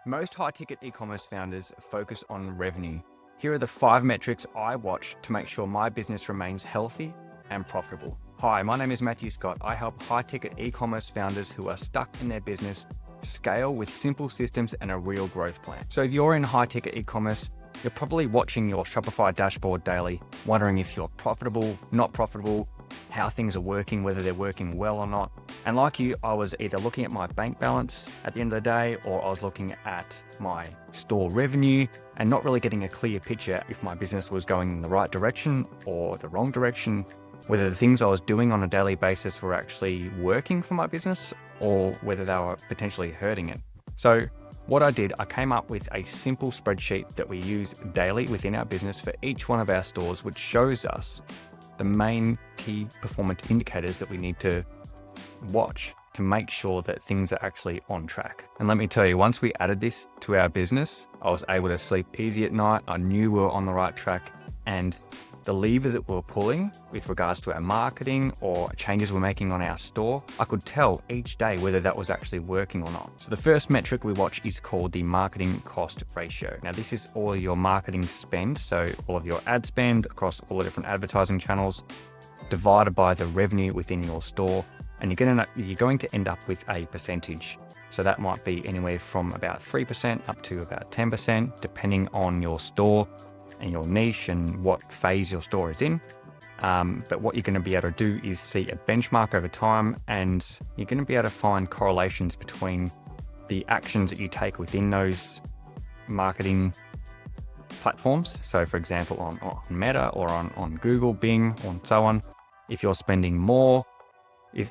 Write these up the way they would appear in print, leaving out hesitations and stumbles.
Most high-ticket e-commerce founders focus on revenue. Here are the 5 metrics I watch to make sure my business remains healthy and profitable. Hi, my name is Matthew Scott. I help high-ticket e-commerce founders who are stuck in their business scale with simple systems and a real growth plan. So if you're in high-ticket e-commerce, you're probably watching your Shopify dashboard daily, wondering if you're profitable, not profitable, how things are working, whether they're working well or not. And like you, I was either looking at my bank balance at the end of the day, or I was looking at my store revenue and not really getting a clear picture if my business was going in the right direction or the wrong direction, whether the things I was doing on a daily basis were actually working for my business or whether they were potentially hurting it. So what I did, I came up with a simple spreadsheet that we use daily within our business for each one of our stores, which shows us the main key performance indicators that we need to watch to make sure that things are actually on track. And let me tell you, once we added this to our business, I was able to sleep easy at night. I knew we were on the right track, and the levers that we're pulling with regards to our marketing or changes we're making on our store, I could tell each day whether that was actually working or not. So the first metric we watch is called the marketing cost ratio. Now this is all your marketing spend, so all of your ad spend across all the different advertising channels divided by the revenue within your store. And you're going to end up with a percentage. So that might be anywhere from about 3% up to about 10%, depending on your store and your niche and what phase your store is in. But what you're going to be able to do is see a benchmark over time, and you're going to be able to find correlations between the actions that you take within those marketing platforms. So for example, on Meta or on Google, Bing, and so on, if you're spending more,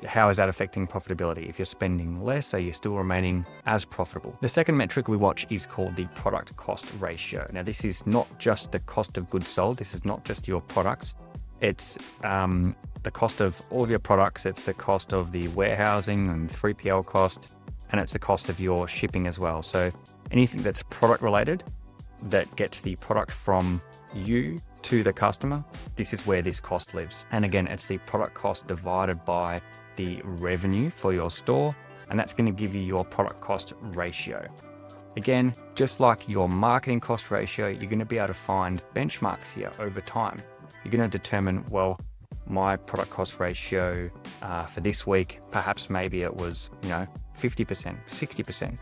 how is that affecting profitability? If you're spending less, are you still remaining as profitable? The second metric we watch is called the product cost ratio. Now, this is not just the cost of goods sold. This is not just your products. It's the cost of all of your products. It's the cost of the warehousing and 3PL cost, and it's the cost of your shipping as well. So anything that's product related that gets the product from you to the customer, this is where this cost lives. And again, it's the product cost divided by the revenue for your store, and that's going to give you your product cost ratio. Again, just like your marketing cost ratio, you're going to be able to find benchmarks here over time. You're going to determine, well, my product cost ratio for this week, perhaps maybe it was 50%, 60%.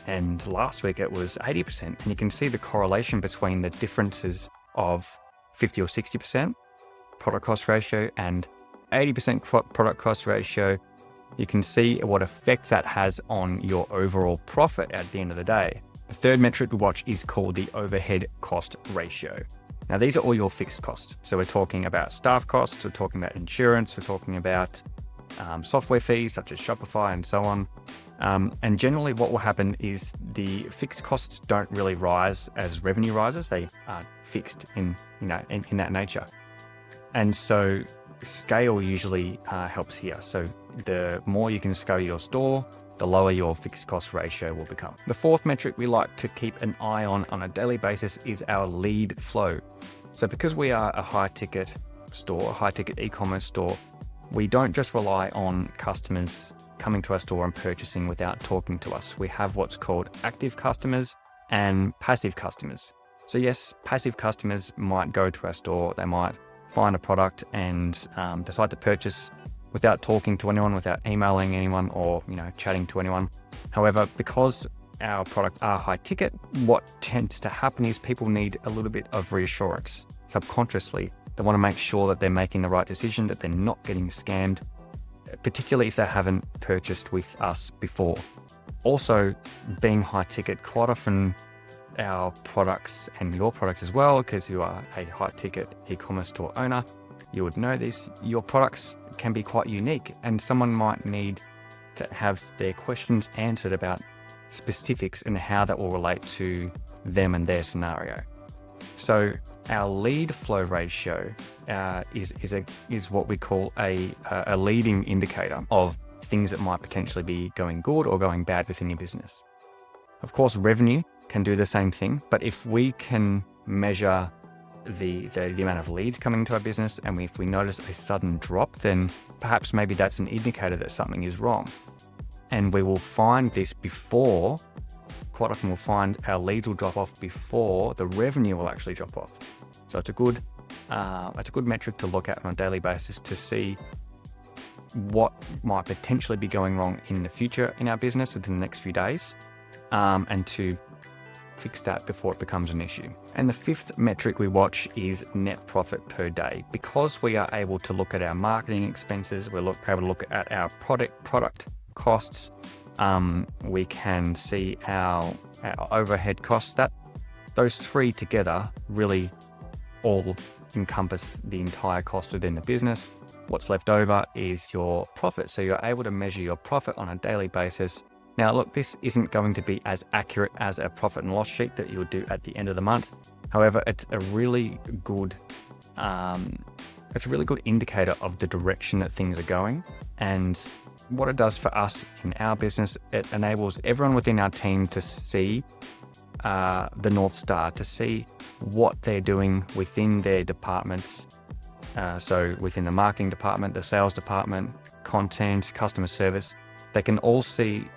And last week it was 80%. And you can see the correlation between the differences of 50 or 60% product cost ratio and 80% product cost ratio. You can see what effect that has on your overall profit at the end of the day. The third metric we watch is called the overhead cost ratio. Now, these are all your fixed costs. So we're talking about staff costs, we're talking about insurance, we're talking about software fees such as Shopify and so on. And generally what will happen is the fixed costs don't really rise as revenue rises. They are fixed in that nature. And so scale usually helps here. So the more you can scale your store, the lower your fixed cost ratio will become. The fourth metric we like to keep an eye on a daily basis is our lead flow. So because we are a high ticket store, a high ticket e-commerce store, we don't just rely on customers coming to our store and purchasing without talking to us. We have what's called active customers and passive customers. So yes, passive customers might go to our store, they might find a product and decide to purchase without talking to anyone, without emailing anyone or chatting to anyone. However, because our products are high ticket, what tends to happen is people need a little bit of reassurance subconsciously. They want to make sure that they're making the right decision, that they're not getting scammed, particularly if they haven't purchased with us before. Also, being high ticket, quite often our products and your products as well, because you are a high ticket e-commerce store owner, you would know this, your products can be quite unique, and someone might need to have their questions answered about specifics and how that will relate to them and their scenario. So our lead flow ratio is what we call a leading indicator of things that might potentially be going good or going bad within your business. Of course, revenue can do the same thing, but if we can measure the amount of leads coming into our business, and if we notice a sudden drop, then perhaps maybe that's an indicator that something is wrong. And we will find this before quite often we'll find our leads will drop off before the revenue will actually drop off. So it's a good metric to look at on a daily basis to see what might potentially be going wrong in the future in our business within the next few days, and to fix that before it becomes an issue. And the fifth metric we watch is net profit per day. Because we are able to look at our marketing expenses, we're able to look at our product costs, we can see our overhead costs. That those three together really all encompass the entire cost within the business. What's left over is your profit. So you're able to measure your profit on a daily basis. Now, look, this isn't going to be as accurate as a profit and loss sheet that you'll do at the end of the month. However, it's a really good indicator of the direction that things are going. And what it does for us in our business, it enables everyone within our team to see the North Star, to see what they're doing within their departments. So within the marketing department, the sales department, content, customer service, they can all see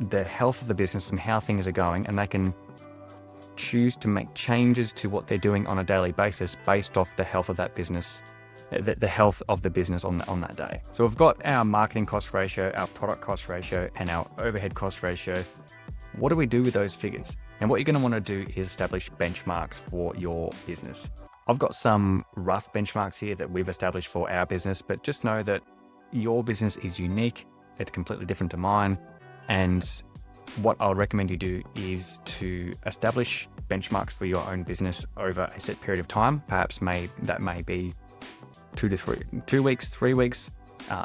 the health of the business and how things are going, and they can choose to make changes to what they're doing on a daily basis based off the health of that business, the health of the business on that day. So we've got our marketing cost ratio, our product cost ratio, and our overhead cost ratio. What do we do with those figures? And what you're going to want to do is establish benchmarks for your business. I've got some rough benchmarks here that we've established for our business, but just know that your business is unique. It's completely different to mine. And what I'll recommend you do is to establish benchmarks for your own business over a set period of time. Perhaps that may be 2 weeks, 3 weeks,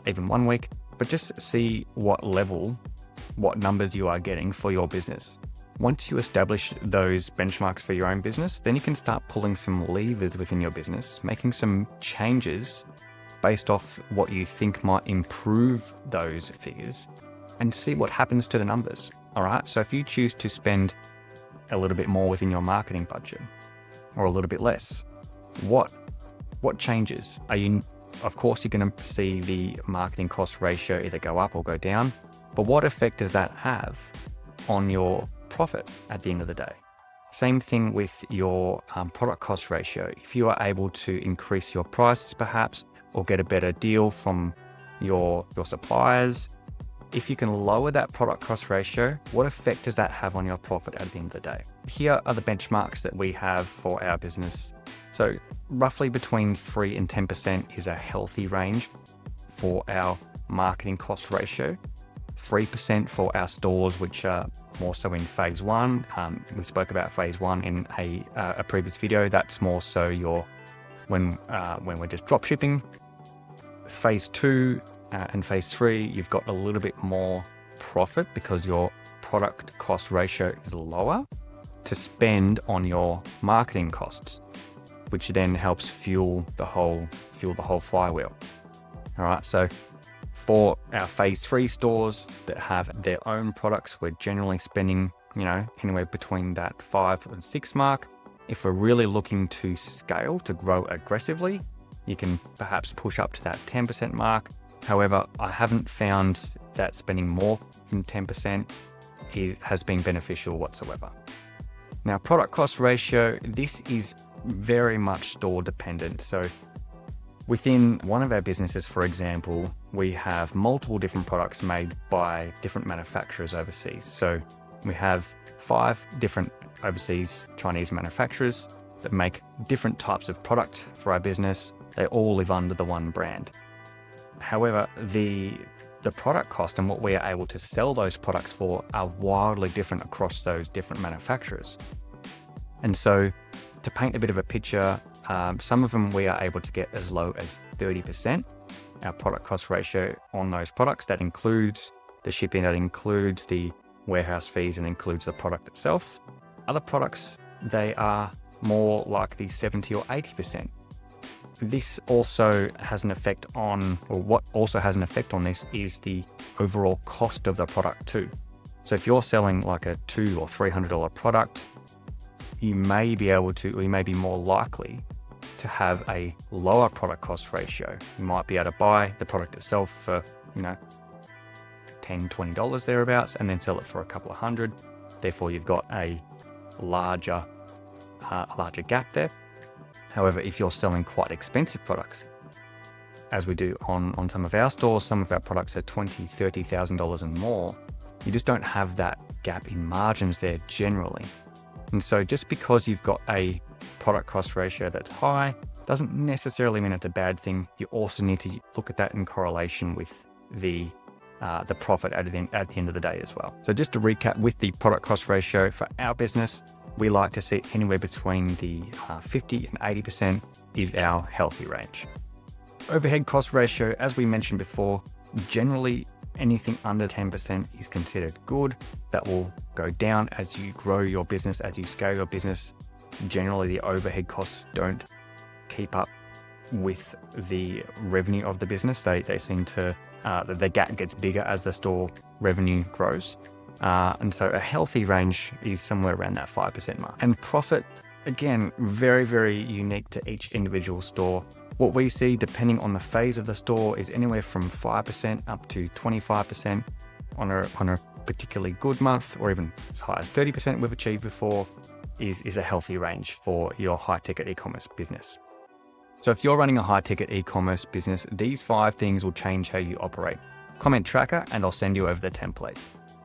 even 1 week, but just see what numbers you are getting for your business. Once you establish those benchmarks for your own business, then you can start pulling some levers within your business, making some changes based off what you think might improve those figures, and see what happens to the numbers. All right. So if you choose to spend a little bit more within your marketing budget, or a little bit less, what changes? Of course, you're going to see the marketing cost ratio either go up or go down, but what effect does that have on your profit at the end of the day? Same thing with your product cost ratio. If you are able to increase your prices perhaps, or get a better deal from your suppliers, if you can lower that product cost ratio, what effect does that have on your profit at the end of the day? Here are the benchmarks that we have for our business. So roughly between 3 and 10% is a healthy range for our marketing cost ratio. 3% for our stores, which are more so in phase 1. We spoke about phase 1 in a previous video. That's more so when we're just drop shipping. Phase 2 and phase 3, you've got a little bit more profit because your product cost ratio is lower to spend on your marketing costs, which then helps fuel the whole flywheel. All right, so for our phase 3 stores that have their own products, we're generally spending, anywhere between that 5 and 6 mark. If we're really looking to scale, to grow aggressively, you can perhaps push up to that 10% mark. However, I haven't found that spending more than 10% has been beneficial whatsoever. Now, product cost ratio, this is very much store dependent. So within one of our businesses, for example, we have multiple different products made by different manufacturers overseas. So we have 5 different overseas Chinese manufacturers that make different types of product for our business. They all live under the one brand. However, the product cost and what we are able to sell those products for are wildly different across those different manufacturers. And so to paint a bit of a picture, some of them we are able to get as low as 30%, our product cost ratio on those products. That includes the shipping, that includes the warehouse fees, and includes the product itself. Other products, they are more like the 70 or 80%. This also has an effect on, or what also has an effect on this is the overall cost of the product too. So if you're selling like a $200 or $300 product, you may be more likely to have a lower product cost ratio. You might be able to buy the product itself for, $10, $20 thereabouts, and then sell it for a couple of hundred. Therefore, you've got a larger gap there. However, if you're selling quite expensive products, as we do on some of our stores, some of our products are $20,000, $30,000 and more, you just don't have that gap in margins there generally. And so just because you've got a product cost ratio that's high doesn't necessarily mean it's a bad thing. You also need to look at that in correlation with the profit at the end of the day as well. So just to recap, with the product cost ratio for our business, we like to see anywhere between the 50 and 80% is our healthy range. Overhead cost ratio, as we mentioned before, generally anything under 10% is considered good. That will go down as you grow your business, as you scale your business. Generally, the overhead costs don't keep up with the revenue of the business. They seem to, the gap gets bigger as the store revenue grows. And so a healthy range is somewhere around that 5% mark. And profit, again, very, very unique to each individual store. What we see, depending on the phase of the store, is anywhere from 5% up to 25% on a particularly good month, or even as high as 30% we've achieved before, is a healthy range for your high-ticket e-commerce business. So if you're running a high-ticket e-commerce business, these 5 things will change how you operate. Comment tracker, and I'll send you over the template.